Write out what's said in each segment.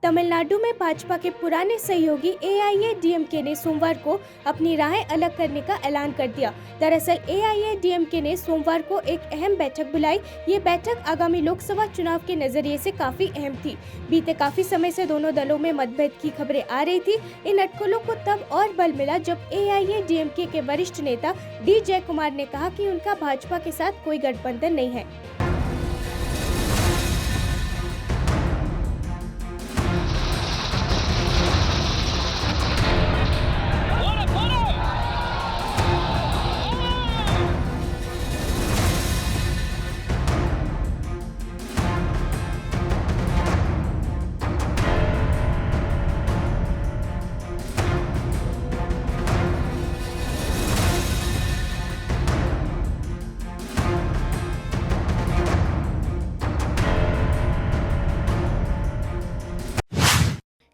तमिलनाडु में भाजपा के पुराने सहयोगी एआईएडीएमके ने सोमवार को अपनी राहें अलग करने का ऐलान कर दिया। दरअसल एआईएडीएमके ने सोमवार को एक अहम बैठक बुलाई। ये बैठक आगामी लोकसभा चुनाव के नजरिए से काफी अहम थी। बीते काफी समय से दोनों दलों में मतभेद की खबरें आ रही थी। इन अटकलों को तब और बल मिला जब एआईएडीएमके के वरिष्ठ नेता डी जयकुमार ने कहा कि उनका भाजपा के साथ कोई गठबंधन नहीं है।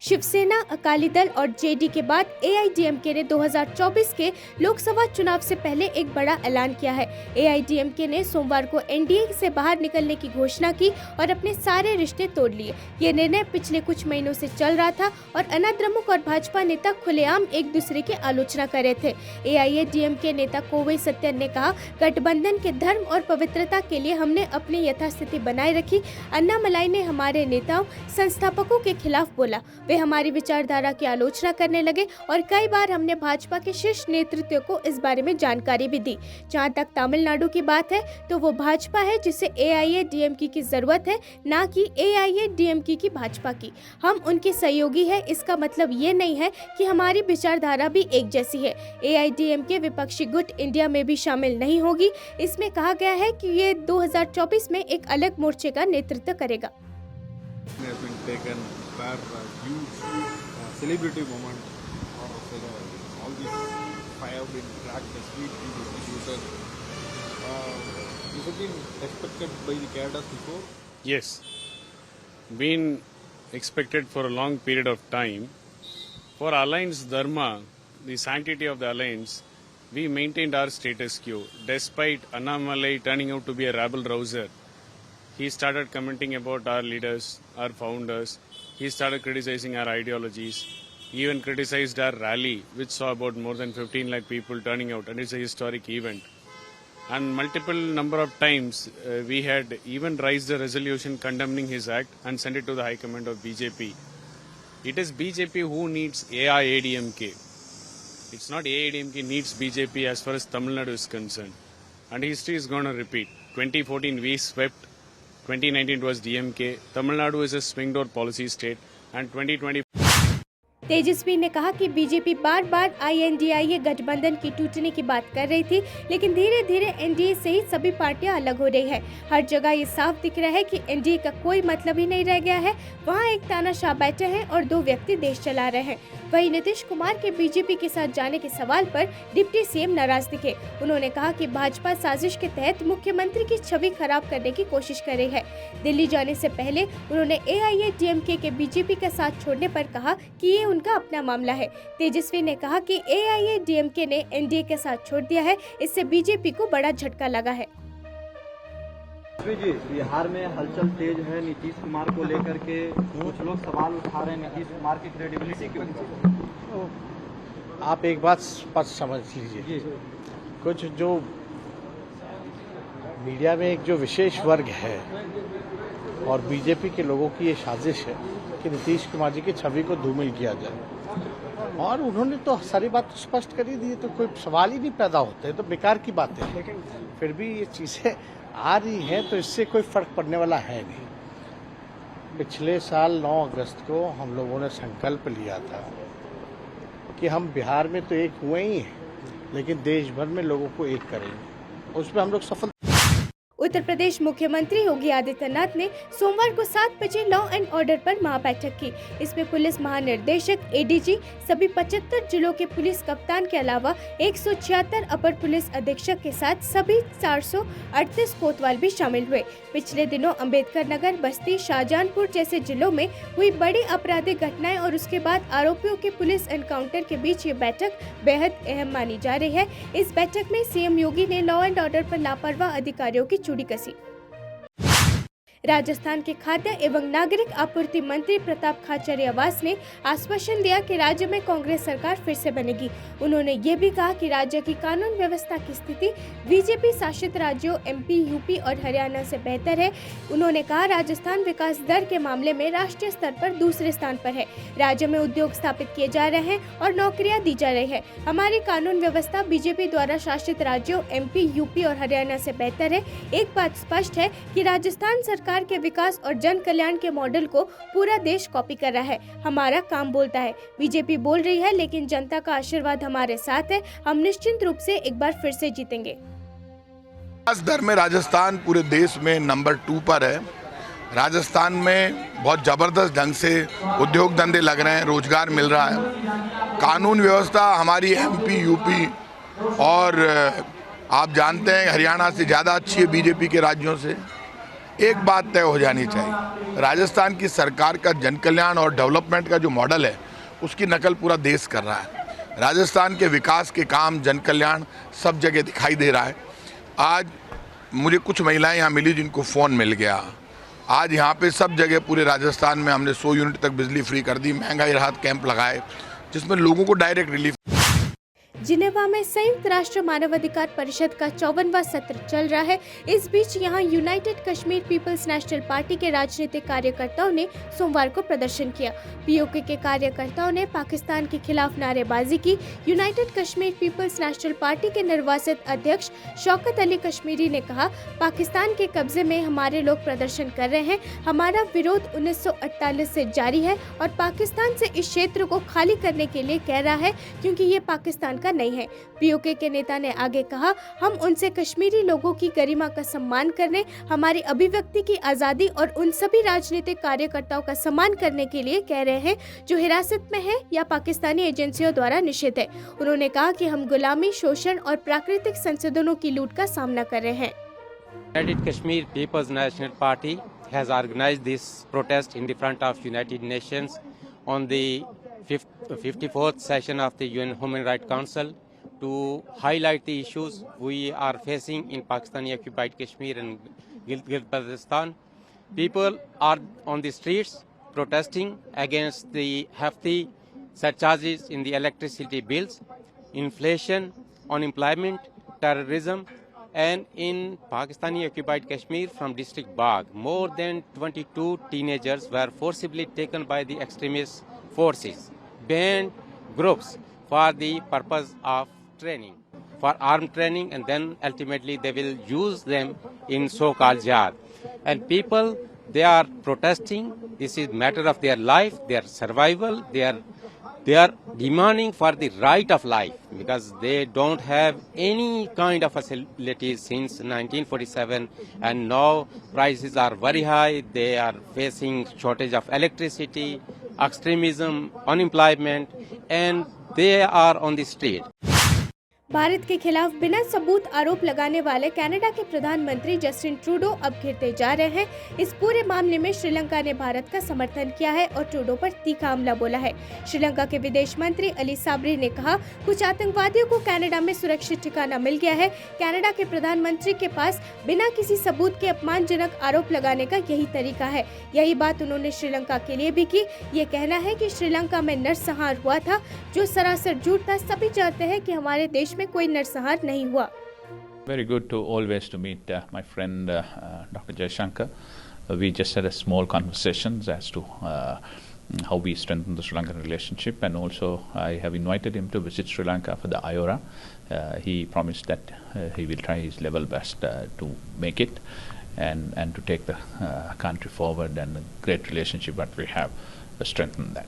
शिवसेना, अकाली दल और जेडी के बाद एआईडीएमके ने 2024 के लोकसभा चुनाव से पहले एक बड़ा ऐलान किया है। एआईडीएमके ने सोमवार को एनडीए से बाहर निकलने की घोषणा की और अपने सारे रिश्ते तोड़ लिए। ये निर्णय पिछले कुछ महीनों से चल रहा था और अनाद्रमुक और भाजपा नेता खुलेआम एक दूसरे की आलोचना कर रहे थे। एआईएडीएमके नेता कोवई सत्यन ने कहा, गठबंधन के धर्म और पवित्रता के लिए हमने अपनी यथास्थिति बनाए रखी। अन्नामलाई ने हमारे नेताओं, संस्थापकों के खिलाफ बोला। वे हमारी विचारधारा की आलोचना करने लगे और कई बार हमने भाजपा के शीर्ष नेतृत्व को इस बारे में जानकारी भी दी। जहां तक तमिलनाडु की बात है तो वो भाजपा है जिसे एआईएडीएमके की जरूरत है, ना कि एआईएडीएमके की भाजपा की। हम उनके सहयोगी हैं, इसका मतलब ये नहीं है कि हमारी विचारधारा भी एक जैसी है। एआईडीएमके विपक्षी गुट इंडिया में भी शामिल नहीं होगी। इसमें कहा गया है कि ये 2024 में एक अलग मोर्चे का नेतृत्व करेगा। Huge celebrity moment, all these fire been dragged the street due to issues. This has been expected by the cadres before? Yes, been expected for a long period of time. For Alliance Dharma, the sanctity of the alliance, we maintained our status quo. Despite Annamalai turning out to be a rabble-rouser, he started commenting about our leaders, our founders. He started criticizing our ideologies. He even criticized our rally, which saw about more than 15 lakh people turning out, and it's a historic event. And multiple number of times, we had even raised a resolution condemning his act and sent it to the High Command of BJP. It is BJP who needs AIADMK. It's not AIADMK needs BJP as far as Tamil Nadu is concerned. And history is going to repeat. 2014 we swept. 2019 it was DMK. Tamil Nadu is a swing door policy state, and 2020. तेजस्वी ने कहा कि BJP बार बार INDIA गठबंधन की टूटने की बात कर रही थी, लेकिन धीरे धीरे एनडीए से ही सभी पार्टियां अलग हो रही है। हर जगह ये साफ दिख रहा है कि एनडीए का कोई मतलब ही नहीं रह गया है। वहां एक तानाशाह बैठे हैं और दो व्यक्ति देश चला रहे हैं। वहीं नीतीश कुमार के बीजेपी के साथ जाने के सवाल पर डिप्टी सीएम नाराज दिखे। उन्होंने कहा कि भाजपा साजिश के तहत मुख्यमंत्री की छवि खराब करने की कोशिश कर रही है। दिल्ली जाने से पहले उन्होंने एआईएडीएमके के बीजेपी का साथ छोड़ने पर कहा कि ये उनका अपना मामला है। तेजस्वी ने कहा कि एआईएडीएमके ने एनडीए के साथ छोड़ दिया है, इससे बीजेपी को बड़ा झटका लगा है। जी, बिहार में हलचल तेज है नीतीश कुमार को लेकर के। कुछ लोग सवाल उठा रहे हैं नीतीश कुमार की क्रेडिबिलिटी के ऊपर। आप एक बात स्पष्ट समझ लीजिए, कुछ जो मीडिया में एक जो विशेष वर्ग है और बीजेपी के लोगों की ये साजिश है कि नीतीश कुमार जी की छवि को धूमिल किया जाए, और उन्होंने तो सारी बात स्पष्ट कर ही दी, तो कोई सवाल ही नहीं पैदा होते, तो बेकार की बात है। लेकिन फिर भी ये चीज़ें आ रही हैं तो इससे कोई फर्क पड़ने वाला है नहीं। पिछले साल 9 अगस्त को हम लोगों ने संकल्प लिया था कि हम बिहार में तो एक हुए ही हैं, लेकिन देश भर में लोगों को एक करेंगे। उसमें हम लोग सफल। उत्तर प्रदेश मुख्यमंत्री योगी आदित्यनाथ ने सोमवार को 7 बजे लॉ एंड ऑर्डर पर महाबैठक की। इसमें पुलिस महानिर्देशक, एडीजी, सभी 75 जिलों के पुलिस कप्तान के अलावा 176 अपर पुलिस अधीक्षक के साथ सभी 438 कोतवाल भी शामिल हुए। पिछले दिनों अम्बेडकर नगर, बस्ती, शाहजहांपुर जैसे जिलों में हुई बड़ी आपराधिक घटनाएं और उसके बाद आरोपियों के पुलिस एनकाउंटर के बीच ये बैठक बेहद अहम मानी जा रही है। इस बैठक में सीएम योगी ने लॉ एंड ऑर्डर पर लापरवाह अधिकारियों की चूड़ी कसी। राजस्थान के खाद्य एवं नागरिक आपूर्ति मंत्री प्रताप खाचरियावास ने आश्वासन दिया कि राज्य में कांग्रेस सरकार फिर से बनेगी। उन्होंने ये भी कहा कि राज्य की कानून व्यवस्था की स्थिति बीजेपी शासित राज्यों एमपी, यूपी और हरियाणा से बेहतर है। उन्होंने कहा राजस्थान विकास दर के मामले में राष्ट्रीय स्तर पर दूसरे स्थान पर है। राज्य में उद्योग स्थापित किए जा रहे हैं और नौकरियां दी जा रही है। हमारी कानून व्यवस्था बीजेपी द्वारा शासित राज्यों एमपी, यूपी और हरियाणा से बेहतर है। एक बात स्पष्ट है कि राजस्थान सरकार के विकास और जन कल्याण के मॉडल को पूरा देश कॉपी कर रहा है। हमारा काम बोलता है, बीजेपी बोल रही है, लेकिन जनता का आशीर्वाद हमारे साथ है। हम निश्चित रूप से एक बार फिर से जीतेंगे। विकास दर में राजस्थान पूरे देश में नंबर 2 पर है। राजस्थान में बहुत ज़बरदस्त ढंग से उद्योग धंधे लग रहे हैं, रोजगार मिल रहा है। कानून व्यवस्था हमारी एमपी, यूपी और आप जानते हैं हरियाणा से ज़्यादा अच्छी है बीजेपी के राज्यों से। एक बात तय हो जानी चाहिए, राजस्थान की सरकार का जन कल्याण और डेवलपमेंट का जो मॉडल है उसकी नकल पूरा देश कर रहा है। राजस्थान के विकास के काम, जन कल्याण सब जगह दिखाई दे रहा है। आज मुझे कुछ महिलाएं यहाँ मिली जिनको फ़ोन मिल गया। आज यहाँ पे सब जगह पूरे राजस्थान में हमने 100 यूनिट तक बिजली फ्री कर दी, महंगाई राहत कैंप लगाए जिसमें लोगों को डायरेक्ट रिलीफ। जिनेवा में संयुक्त राष्ट्र मानवाधिकार परिषद का 54वां सत्र चल रहा है। इस बीच यहां United Kashmir People's National Party के राजनीतिक कार्यकर्ताओं ने सोमवार को प्रदर्शन किया। पीओके के कार्यकर्ताओं ने पाकिस्तान के खिलाफ नारेबाजी की। United Kashmir People's National Party के निर्वाचित अध्यक्ष शौकत अली कश्मीरी ने कहा, पाकिस्तान के कब्जे में हमारे लोग प्रदर्शन कर रहे हैं। हमारा विरोध 1948 से जारी है और पाकिस्तान से इस क्षेत्र को खाली करने के लिए कह रहा है, क्योंकि ये पाकिस्तान का नहीं है। पीओके के नेता ने आगे कहा, हम उनसे कश्मीरी लोगों की गरिमा का सम्मान करने, हमारी अभिव्यक्ति की आजादी और उन सभी राजनीतिक कार्यकर्ताओं का सम्मान करने के लिए कह रहे हैं जो हिरासत में है या पाकिस्तानी एजेंसियों द्वारा निषिद्ध है। उन्होंने कहा कि हम गुलामी, शोषण और प्राकृतिक संसाधनों की लूट का सामना कर रहे हैं। United Kashmir People's National Party has organized this protest in the front of United Nations on the 54th session of the UN Human Rights Council to highlight the issues we are facing in Pakistani occupied Kashmir and Gilgit-Baltistan. People are on the streets protesting against the hefty surcharges in the electricity bills, inflation, unemployment, terrorism, and in Pakistani occupied Kashmir from district Bagh, more than 22 teenagers were forcibly taken by the extremist forces, banned groups for the purpose of training, for armed training, and then ultimately they will use them in so-called jihad. And people, they are protesting. This is matter of their life, their survival. They are demanding for the right of life because they don't have any kind of facilities since 1947, and now prices are very high. They are facing shortage of electricity, extremism, unemployment, and they are on the street. Bharat के खिलाफ बिना सबूत आरोप लगाने वाले Canada के प्रधानमंत्री Justin Trudeau अब घिरते जा रहे हैं। इस पूरे मामले में श्रीलंका ने भारत का समर्थन किया है और ट्रूडो पर तीखा हमला बोला है। श्रीलंका के विदेश मंत्री अली साबरी ने कहा, कुछ आतंकवादियों को कनाडा में सुरक्षित ठिकाना मिल गया है। कनाडा के प्रधानमंत्री के पास बिना किसी सबूत के अपमानजनक आरोप लगाने का यही तरीका है। यही बात उन्होंने श्रीलंका के लिए भी की। ये कहना है कि श्रीलंका में नरसंहार हुआ था, जो सरासर झूठ था। सभी जानते हैं कि हमारे देश में कोई नरसंहार नहीं हुआ। Very good to always to meet my friend Dr. Jaishankar. We just had a small conversations as to how we strengthen the Sri Lankan relationship, and also I have invited him to visit Sri Lanka for the IORA. He promised that he will try his level best to make it and to take the country forward, and the great relationship that we have strengthen that.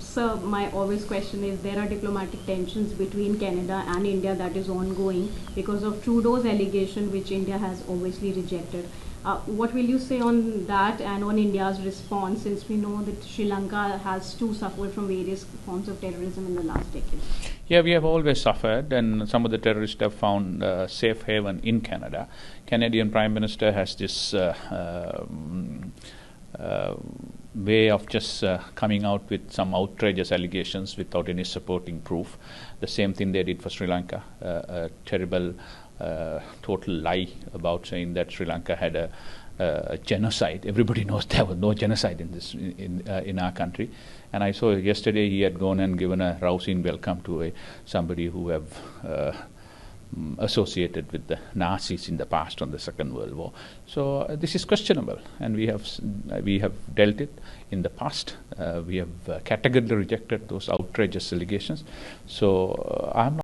Sir, my always question is, there are diplomatic tensions between Canada and India that is ongoing because of Trudeau's allegation, which India has obviously rejected. What will you say on that and on India's response, since we know that Sri Lanka has too suffered from various forms of terrorism in the last decade? Yeah, we have always suffered, and some of the terrorists have found safe haven in Canada. Canadian Prime Minister has this way of just coming out with some outrageous allegations without any supporting proof. The same thing they did for Sri Lanka, a terrible total lie about saying that Sri Lanka had genocide. Everybody knows there was no genocide in our country. And I saw yesterday he had gone and given a rousing welcome to somebody who have associated with the Nazis in the past on the Second World War. So this is questionable, and we have dealt it in the past. We have categorically rejected those outrageous allegations. So I'm not.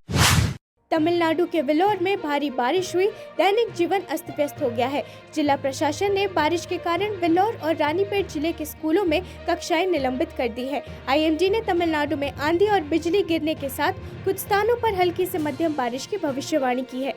Tamil Nadu के वेल्लोर में भारी बारिश हुई, दैनिक जीवन अस्त व्यस्त हो गया है। जिला प्रशासन ने बारिश के कारण वेल्लोर और रानीपेट जिले के स्कूलों में कक्षाएं निलंबित कर दी है। आईएमडी ने तमिलनाडु में आंधी और बिजली गिरने के साथ कुछ स्थानों पर हल्की से मध्यम बारिश की भविष्यवाणी की है।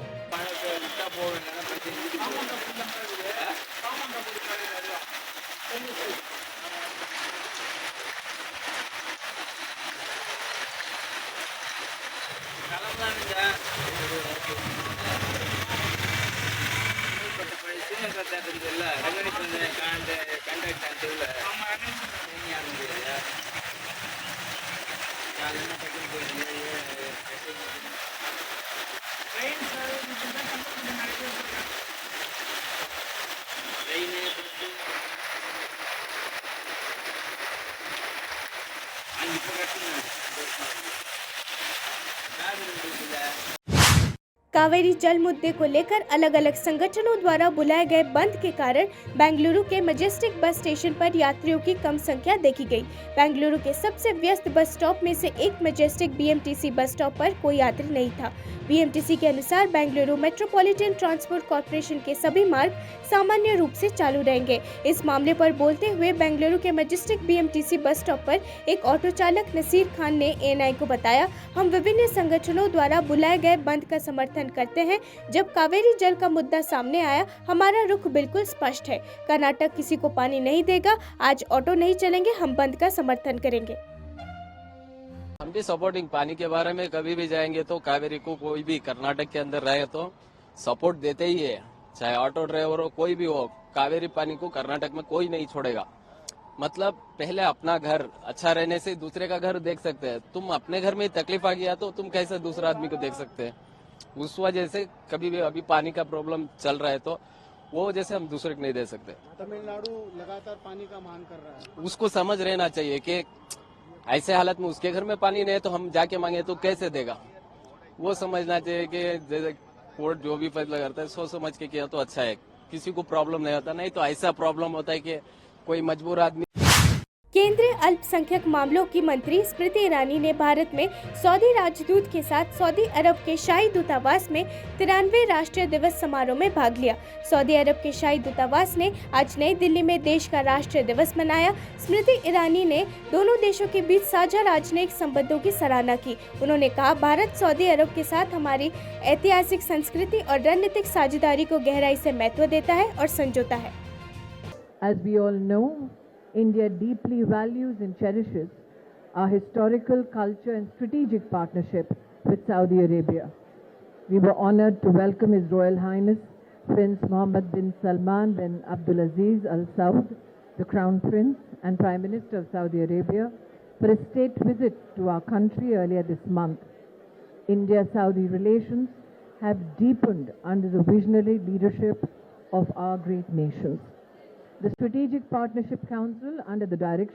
कावेरी जल मुद्दे को लेकर अलग अलग संगठनों द्वारा बुलाए गए बंद के कारण बेंगलुरु के मैजेस्टिक बस स्टेशन पर यात्रियों की कम संख्या देखी गई। बेंगलुरु के सबसे व्यस्त बस स्टॉप में से एक मैजेस्टिक बीएमटीसी बस स्टॉप पर कोई यात्री नहीं था। बीएमटीसी के अनुसार बेंगलुरु मेट्रोपॉलिटन ट्रांसपोर्ट कॉर्पोरेशन के सभी मार्ग सामान्य रूप से चालू रहेंगे। इस मामले पर बोलते हुए बेंगलुरु के मैजेस्टिक बीएमटीसी बस स्टॉप पर एक ऑटो चालक नसीर खान ने एएनआई को बताया, हम विभिन्न संगठनों द्वारा बुलाए गए बंद का समर्थन करते हैं। जब कावेरी जल का मुद्दा सामने आया, हमारा रुख बिल्कुल स्पष्ट है। कर्नाटक किसी को पानी नहीं देगा। आज ऑटो नहीं चलेंगे, हम बंद का समर्थन करेंगे। हम भी सपोर्टिंग पानी के बारे में कभी भी जाएंगे तो कावेरी को कोई भी कर्नाटक के अंदर रहे तो सपोर्ट देते ही है, चाहे ऑटो ड्राइवर हो कोई भी हो। कावेरी पानी को कर्नाटक में कोई नहीं छोड़ेगा। मतलब पहले अपना घर अच्छा रहने से दूसरे का घर देख सकते हैं। तुम अपने घर में तकलीफ आ गया तो तुम कैसे दूसरा आदमी को देख सकते हैं। उस वजह से कभी भी अभी पानी का प्रॉब्लम चल रहा है तो वो जैसे हम दूसरे को नहीं दे सकते। तमिलनाडु लगातार पानी का मांग कर रहा है, उसको समझ रहना चाहिए कि ऐसे हालत में उसके घर में पानी नहीं है तो हम जाके मांगे तो कैसे देगा। वो समझना चाहिए कि जैसे कोर्ट जो भी फैसला करता है सोच समझ के किया तो अच्छा है, किसी को प्रॉब्लम नहीं होता। नहीं तो ऐसा प्रॉब्लम होता है कि कोई मजबूर आदमी। केंद्रीय अल्पसंख्यक मामलों की मंत्री स्मृति ईरानी ने भारत में सऊदी राजदूत के साथ सऊदी अरब के शाही दूतावास में 93वें राष्ट्रीय दिवस समारोह में भाग लिया। सऊदी अरब के शाही दूतावास ने आज नई दिल्ली में देश का राष्ट्रीय दिवस मनाया। स्मृति ईरानी ने दोनों देशों के बीच साझा राजनयिक संबंधों की सराहना की। उन्होंने कहा, भारत सऊदी अरब के साथ हमारी ऐतिहासिक संस्कृति और रणनीतिक साझेदारी को गहराई से महत्व देता है और संजोता है। As we all know, India deeply values and cherishes our historical, culture and strategic partnership with Saudi Arabia. We were honored to welcome His Royal Highness Prince Mohammed bin Salman bin Abdulaziz Al Saud, the Crown Prince and Prime Minister of Saudi Arabia, for a state visit to our country earlier this month. India-Saudi relations have deepened under the visionary leadership of our great nations. The Strategic Partnership Council, under the direction